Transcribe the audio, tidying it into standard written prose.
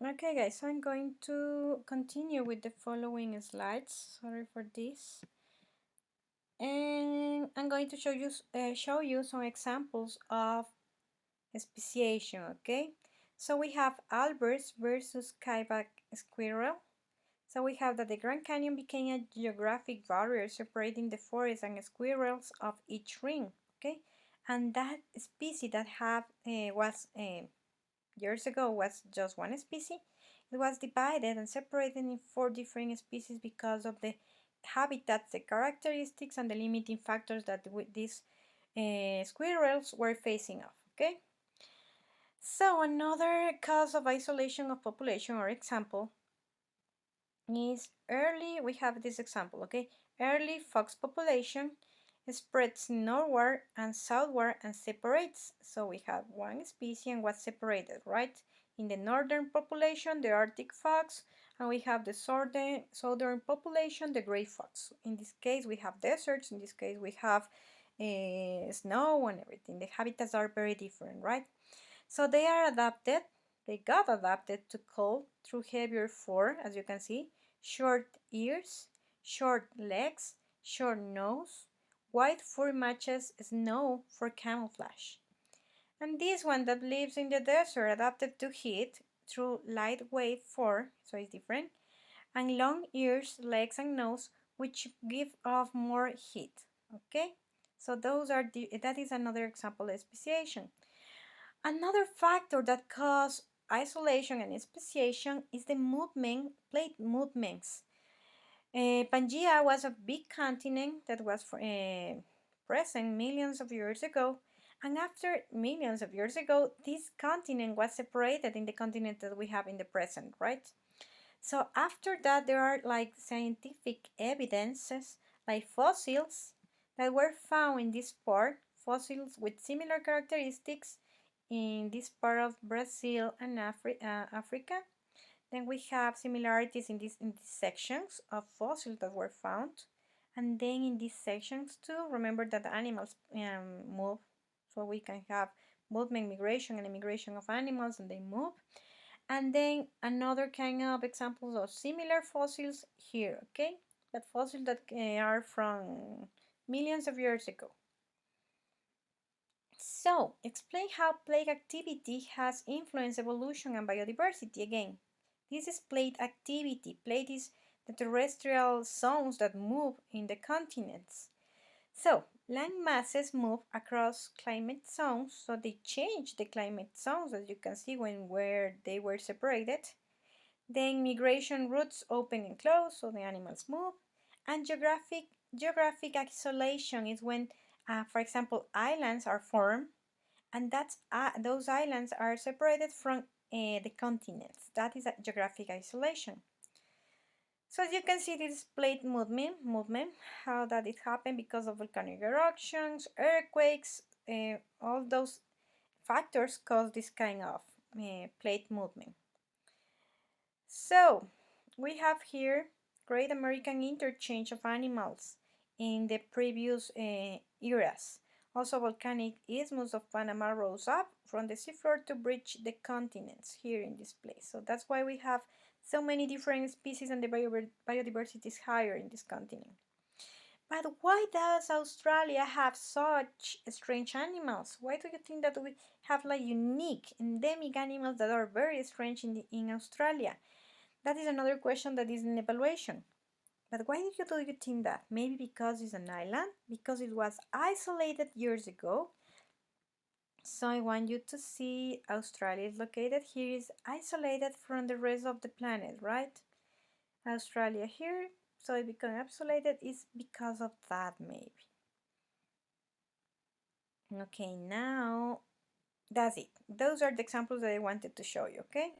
Okay guys, so I'm going to continue with the following slides. Sorry for this. And I'm going to show you some examples of speciation, okay? So we have Alberts versus Kaibak squirrel. So we have that the Grand Canyon became a geographic barrier separating the forest and squirrels of each ring, okay? And that species that was years ago was just one species. It was divided and separated in 4 different species because of the habitats, the characteristics, and the limiting factors that these squirrels were facing off. Okay. So another cause of isolation of population or example is early. We have this example. Okay, early fox population spreads northward and southward and separates. So we have one species and what's separated, right? In the northern population, the Arctic fox, and we have the southern population, the gray fox. In this case, we have deserts. In this case, we have snow and everything. The habitats are very different, right? So they are adapted. They got adapted to cold through heavier fur, as you can see, short ears, short legs, short nose. White fur matches snow for camouflage. And this one that lives in the desert adapted to heat through lightweight fur, so it's different, and long ears, legs, and nose, which give off more heat. Okay, so that is another example of speciation. Another factor that causes isolation and speciation is the plate movements. Pangaea was a big continent that was present millions of years ago, and after millions of years ago, this continent was separated in the continent that we have in the present, right? So after that, there are like scientific evidences, like fossils that were found in this part, fossils with similar characteristics in this part of Brazil and Africa. Then we have similarities in these sections of fossils that were found. And then in these sections too, remember that animals move. So we can have movement, migration, and immigration of animals, and they move. And then another kind of examples of similar fossils here, okay? But fossils that are from millions of years ago. So, explain how plate activity has influenced evolution and biodiversity again. This is plate activity. Plate is the terrestrial zones that move in the continents. So, land masses move across climate zones, so they change the climate zones, as you can see where they were separated. Then migration routes open and close, so the animals move. And geographic isolation is when, for example, islands are formed, and those islands are separated from the continents. That is a geographic isolation. So as you can see, this plate movement, how that it happened because of volcanic eruptions, earthquakes, all those factors cause this kind of plate movement. So we have here Great American interchange of animals in the previous eras. Also, volcanic isthmus of Panama rose up from the seafloor to bridge the continents here in this place. So that's why we have so many different species and the biodiversity is higher in this continent. But why does Australia have such strange animals? Why do you think that we have like unique endemic animals that are very strange in Australia? That is another question that is in evaluation. But why do you think that? Maybe because it's an island? Because it was isolated years ago? So I want you to see Australia is located here, is isolated from the rest of the planet, right? Australia here, so it became isolated is because of that maybe. Okay, now that's it. Those are the examples that I wanted to show you, okay?